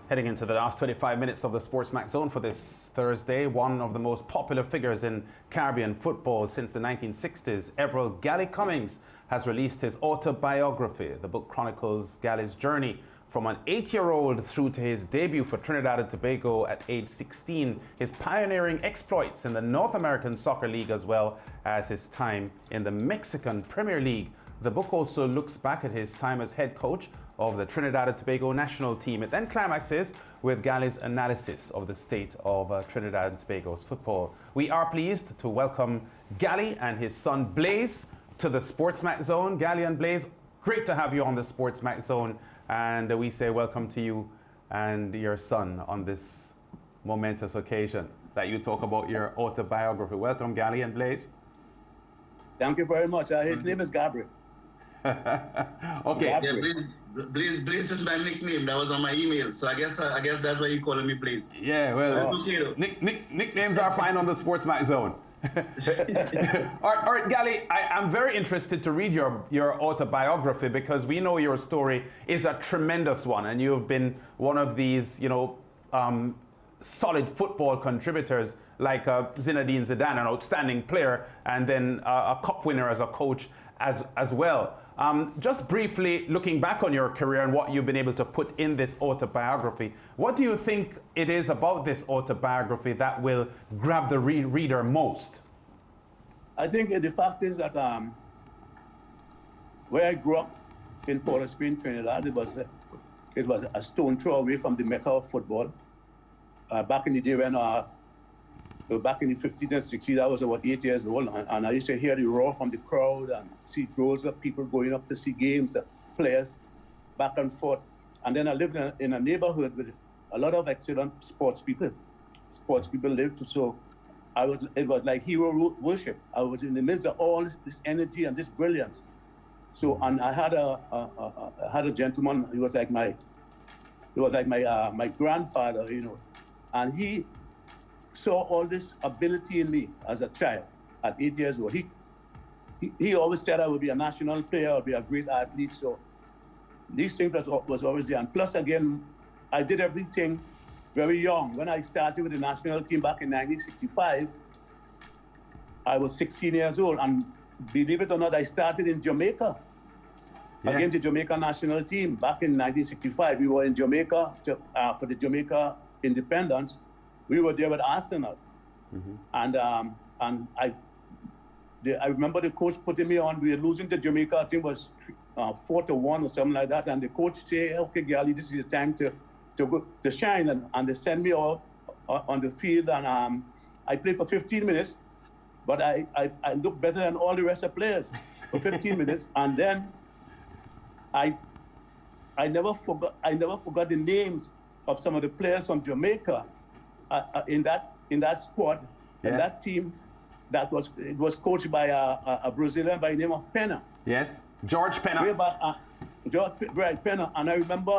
Heading into the last 25 minutes of the SportsMax Zone for this Thursday, one of the most popular figures in Caribbean football since the 1960s, Gabriel Gally Cummings, has released his autobiography. The book chronicles Gally's journey from an 8-year-old through to his debut for Trinidad and Tobago at age 16, his pioneering exploits in the North American Soccer League, as well as his time in the Mexican Premier League. The book also looks back at his time as head coach of the Trinidad and Tobago national team. It then climaxes with Gally's analysis of the state of Trinidad and Tobago's football. We are pleased to welcome Gally and his son Blaze to the SportsMax Zone. Gally and Blaze, great to have you on the SportsMax Zone, and we say welcome to you and your son on this momentous occasion that you talk about your autobiography. Welcome, Gally and Blaze. Thank you very much. His name is Gabriel. Okay. Gabriel. Yeah, Blaze is my nickname. That was on my email. So I guess that's why you calling me Blaze. Yeah, well, nicknames are fine on the SportsMax Zone. all right, Gally, I'm very interested to read your autobiography because we know your story is a tremendous one, and you've been one of these, solid football contributors like Zinedine Zidane, an outstanding player, and then a cup winner as a coach as well. Just briefly looking back on your career and what you've been able to put in this autobiography, what do you think it is about this autobiography that will grab the reader most? I think the fact is that where I grew up in Port of Spain, Trinidad, it was a stone throw away from the mecca of football. Back in the day when back in the 50s and 60s, I was about 8 years old, and I used to hear the roar from the crowd and see droves of people going up to see games, players, back and forth. And then I lived in a neighborhood with a lot of excellent sports people. Sports people lived, so it was like hero worship. I was in the midst of all this energy and this brilliance. So, and I had a gentleman. He was like my grandfather, and he saw all this ability in me as a child at 8 years old. He always said I would be a national player, I would be a great athlete. So these things was always there. And plus, again, I did everything very young. When I started with the national team back in 1965, I was 16 years old. And believe it or not, I started in Jamaica. Yes. Against the Jamaica national team back in 1965. We were in Jamaica for the Jamaica independence. We were there with Arsenal, and I remember the coach putting me on. We were losing to Jamaica. I think it was 4-1 or something like that. And the coach said, "Okay, Gally, this is your time to go to shine." And they sent me out on the field, and I played for 15 minutes, but I looked better than all the rest of the players for 15 minutes. And then I never forgot the names of some of the players from Jamaica. In that squad, yes. In that team, it was coached by a Brazilian by the name of Pena. Yes, George Pena. George Pena, and I remember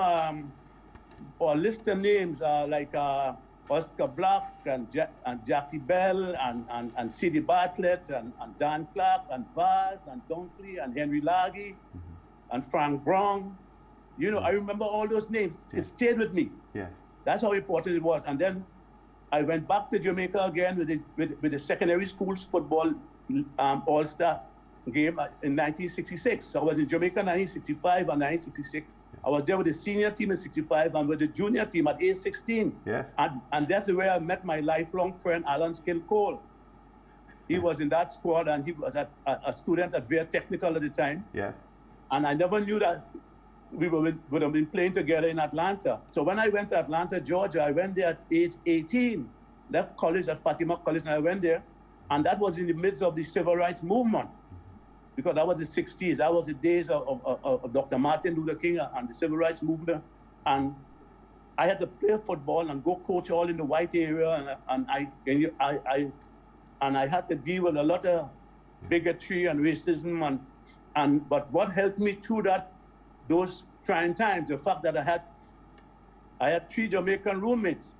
a list of names like Oscar Black and Jackie Bell and Sidney Bartlett and Dan Clark and Vaz and Dunkley and Henry Laggy and Frank Brown. I remember all those names. It stayed with me. Yes, that's how important it was. And then I went back to Jamaica again with the secondary schools football all-star game in 1966. So I was in Jamaica in 1965 and 1966. I was there with the senior team in 65 and with the junior team at age 16. Yes. And that's where I met my lifelong friend, Alan Skill Cole. He was in that squad, and he was a student at Via Technical at the time. Yes. And I never knew that we would have been playing together in Atlanta. So when I went to Atlanta, Georgia, I went there at age 18, left college at Fatima College, and I went there. And that was in the midst of the civil rights movement, because that was the 60s. That was the days of Dr. Martin Luther King and the civil rights movement. And I had to play football and go coach all in the white area. And I had to deal with a lot of bigotry and racism. But what helped me through those trying times, the fact that I had 3 Jamaican roommates.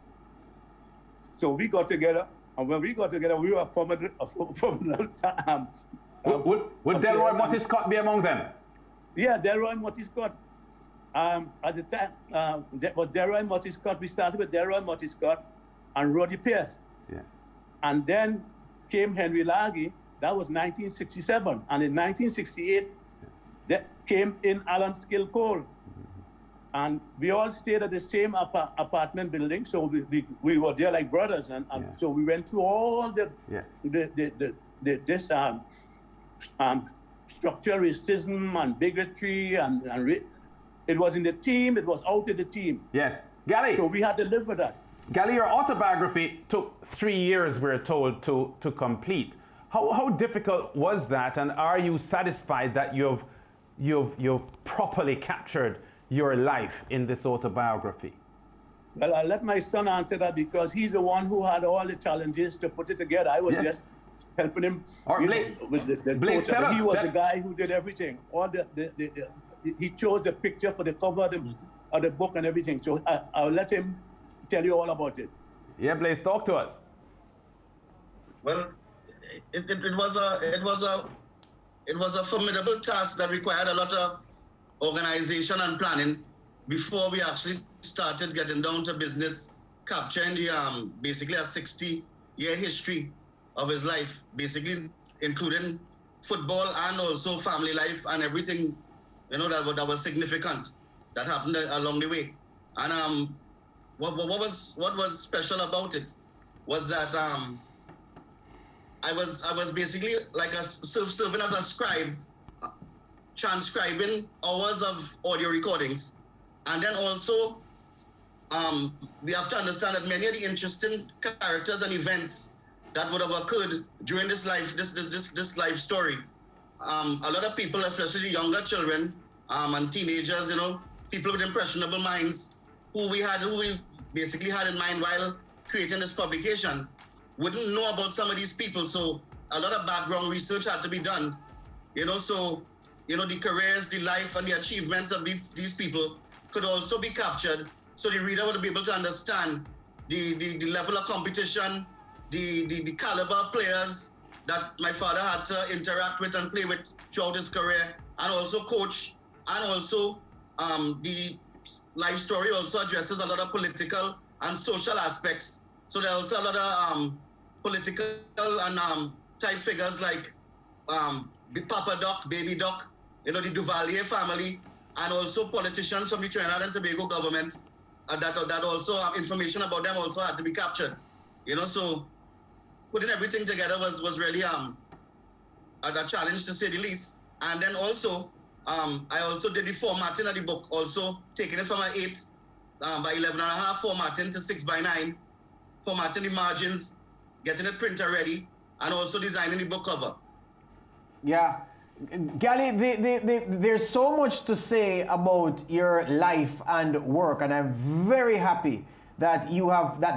So we got together, and when we got together, we were formidable. Would Delroy Motti Scott be among them? Yeah, Delroy Motti Scott. At the time, that was Delroy Murty Scott. We started with Delroy Murty Scott and Roddy Pierce. Yes. And then came Henry Laggy. That was 1967. And in 1968, that came in Alan Skill Cole. And we all stayed at the same apartment building. So we were there like brothers. And so we went through all this structural racism and bigotry. And it was in the team, it was out of the team. Yes. Gally. So we had to live with that. Gally, your autobiography took 3 years, we're told, to complete. How difficult was that, and are you satisfied that you've properly captured your life in this autobiography? Well, I'll let my son answer that because he's the one who had all the challenges to put it together. I was just helping him with the Blaze, coach. He was the guy who did everything. All he chose the picture for the cover of the book and everything. So I'll let him tell you all about it. Yeah, Blaze, talk to us. Well, it was a formidable task that required a lot of organization and planning before we actually started getting down to business, capturing the basically a 60-year history of his life, basically including football and also family life and everything, that was significant that happened along the way. And what was special about it was that I was basically like serving as a scribe, transcribing hours of audio recordings, and then also we have to understand that many of the interesting characters and events that would have occurred during this life story, a lot of people, especially younger children and teenagers, people with impressionable minds, who we basically had in mind while creating this publication, wouldn't know about some of these people. So a lot of background research had to be done, so the careers, the life, and the achievements of these people could also be captured, so the reader would be able to understand the level of competition, the caliber of players that my father had to interact with and play with throughout his career, and also coach, and also the life story also addresses a lot of political and social aspects. So there are also a lot of political and type figures like Papa Doc, Baby Doc, the Duvalier family, and also politicians from the Trinidad and Tobago government. That also information about them also had to be captured. So putting everything together was really a challenge, to say the least. And then also, I also did the formatting of the book, also taking it from an 8 by 11.5 formatting to 6 by 9, formatting the margins, getting it printer ready, and also designing the book cover. Yeah. Gally, there's so much to say about your life and work, and I'm very happy that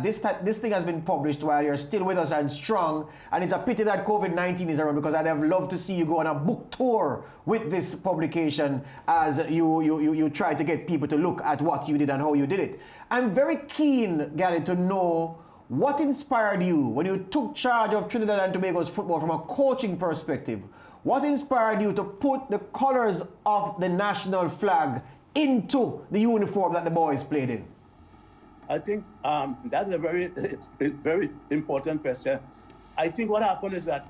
this thing has been published while you're still with us and strong. And it's a pity that COVID-19 is around, because I'd have loved to see you go on a book tour with this publication as you try to get people to look at what you did and how you did it. I'm very keen, Gally, to know what inspired you when you took charge of Trinidad and Tobago's football from a coaching perspective. What inspired you to put the colors of the national flag into the uniform that the boys played in? I think that's a very, very important question. I think what happened is that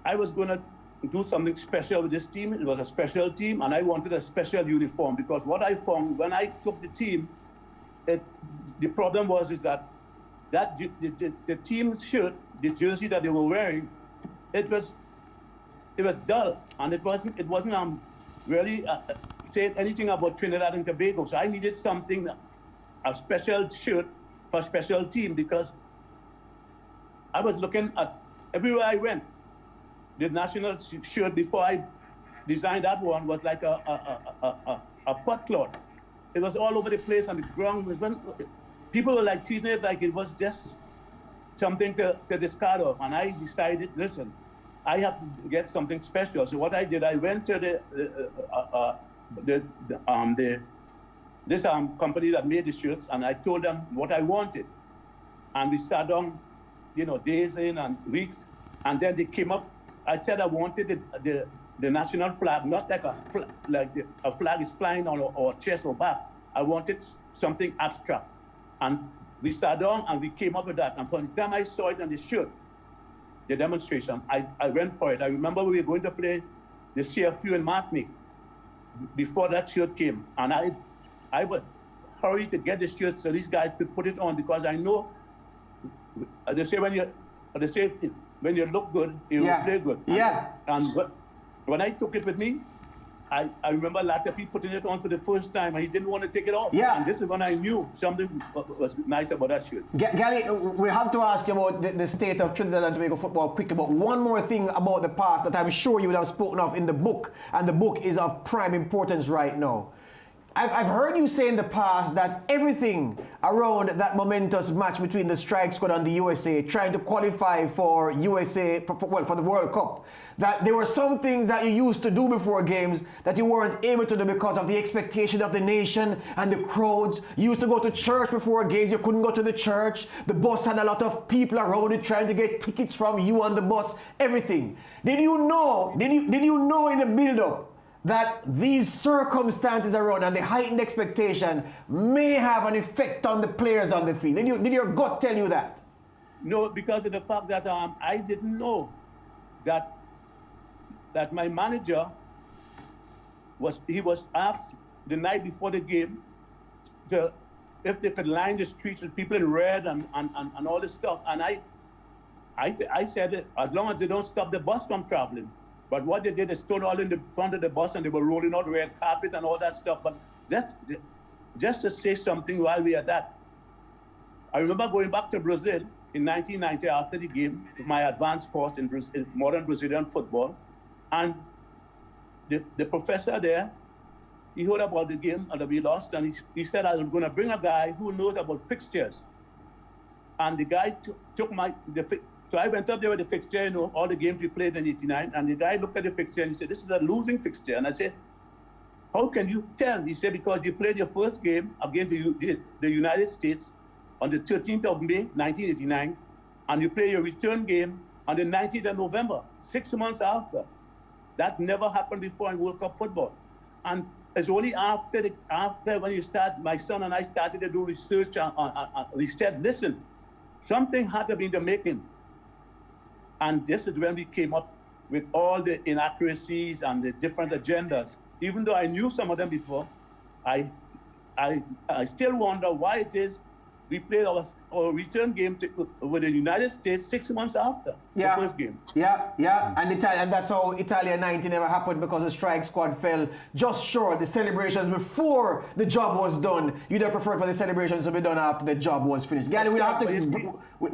I was going to do something special with this team. It was a special team, and I wanted a special uniform, because what I found when I took the team, the problem was that the team's shirt, the jersey that they were wearing, it was dull, and it wasn't really saying anything about Trinidad and Tobago. So I needed something, a special shirt for a special team, because I was looking at everywhere I went. The national shirt before I designed that one was like a pot cloth. It was all over the place on the ground. People were like treating it like it was just something to discard of. And I decided, listen, I have to get something special. So what I did, I went to this company that made the shirts, and I told them what I wanted. And we sat down, days in and weeks, and then they came up. I said I wanted the national flag, not like a flag is flying on our chest or back. I wanted something abstract. And we sat down and we came up with that. And from the time I saw it on the shirt, the demonstration, I went for it. I remember we were going to play the CFU in Martinique before that shirt came. And I would hurry to get the shirt so these guys could put it on, because I know they say when you look good, you play good. And when I took it with me, I remember Latapi putting it on for the first time, and he didn't want to take it off. Yeah. And this is when I knew something was nice about that shirt. Gally, we have to ask you about the state of Trinidad and Tobago football quickly, but one more thing about the past that I'm sure you would have spoken of in the book, and the book is of prime importance right now. I've heard you say in the past that everything around that momentous match between the Strike Squad and the USA, trying to qualify for USA, for the World Cup, that there were some things that you used to do before games that you weren't able to do because of the expectation of the nation and the crowds. You used to go to church before games, you couldn't go to the church. The bus had a lot of people around it trying to get tickets from you on the bus, everything. Did you know in the build-up that these circumstances around and the heightened expectation may have an effect on the players on the field? Did your gut tell you that? No, because of the fact that I didn't know that my manager was asked the night before the game if they could line the streets with people in red and all this stuff. And I said, as long as they don't stop the bus from traveling. But what they did is stood all in the front of the bus and they were rolling out red carpet and all that stuff. But just to say something while we are at that, I remember going back to Brazil in 1990 after the game, my advanced course in modern Brazilian football. And the professor there, he heard about the game and that we lost, and he said, I'm going to bring a guy who knows about fixtures. And the guy took so I went up there with the fixture, all the games we played in '89, and the guy looked at the fixture and he said, this is a losing fixture. And I said, how can you tell? He said, because you played your first game against the United States on the 13th of May, 1989, and you play your return game on the 19th of November, 6 months after. That never happened before in World Cup football. And it's only after when you start, my son and I started to do research, we said, listen, something had to be in the making. And this is when we came up with all the inaccuracies and the different agendas. Even though I knew some of them before, I still wonder why it is we played our return game with the United States 6 months after the first game. And that's how Italia 90 never happened, because the Strike Squad fell just short. The celebrations before the job was done. You'd have preferred for the celebrations to be done after the job was finished. Gally, we're out of time. We're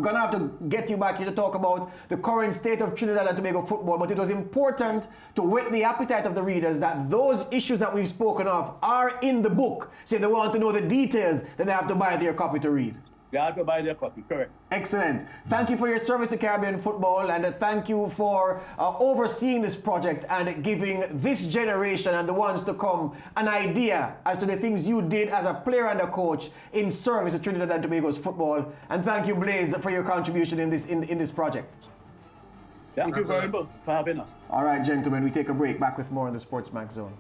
gonna have to get you back here to talk about the current state of Trinidad and Tobago football. But it was important to whet the appetite of the readers that those issues that we've spoken of are in the book. So if they want to know the details, then they have to buy their copy to read. They have to buy their copy, correct. Excellent. Thank you for your service to Caribbean football, and thank you for overseeing this project and giving this generation and the ones to come an idea as to the things you did as a player and a coach in service to Trinidad and Tobago's football. And thank you, Blaze, for your contribution in this project. Thank you very much for having us. All right, gentlemen, we take a break. Back with more on the SportsMax Zone.